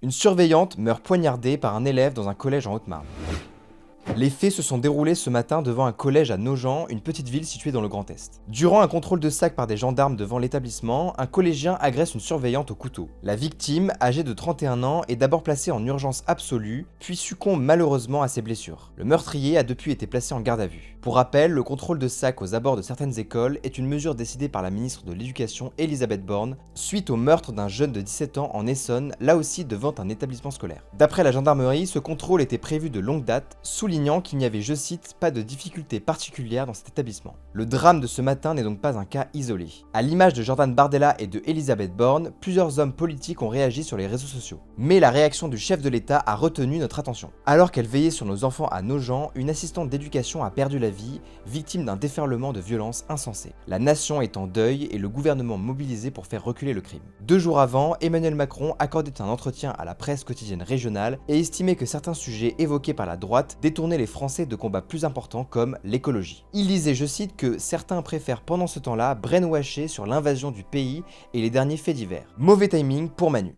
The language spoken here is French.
Une surveillante meurt poignardée par un élève dans un collège en Haute-Marne. Les faits se sont déroulés ce matin devant un collège à Nogent, une petite ville située dans le Grand Est. Durant un contrôle de sac par des gendarmes devant l'établissement, un collégien agresse une surveillante au couteau. La victime, âgée de 31 ans, est d'abord placée en urgence absolue, puis succombe malheureusement à ses blessures. Le meurtrier a depuis été placé en garde à vue. Pour rappel, le contrôle de sac aux abords de certaines écoles est une mesure décidée par la ministre de l'Éducation Elisabeth Borne suite au meurtre d'un jeune de 17 ans en Essonne, là aussi devant un établissement scolaire. D'après la gendarmerie, ce contrôle était prévu de longue date, soulignant qu'il n'y avait, je cite, pas de difficultés particulières dans cet établissement. Le drame de ce matin n'est donc pas un cas isolé. À l'image de Jordan Bardella et de Elisabeth Borne, plusieurs hommes politiques ont réagi sur les réseaux sociaux. Mais la réaction du chef de l'État a retenu notre attention. Alors qu'elle veillait sur nos enfants à Nogent, une assistante d'éducation a perdu la vie, victime d'un déferlement de violence insensé. La nation est en deuil et le gouvernement mobilisé pour faire reculer le crime. 2 jours avant, Emmanuel Macron accordait un entretien à la presse quotidienne régionale et estimait que certains sujets évoqués par la droite détournaient les Français de combats plus importants comme l'écologie. Il disait, je cite, que certains préfèrent pendant ce temps-là brainwasher sur l'invasion du pays et les derniers faits divers. Mauvais timing pour Manu.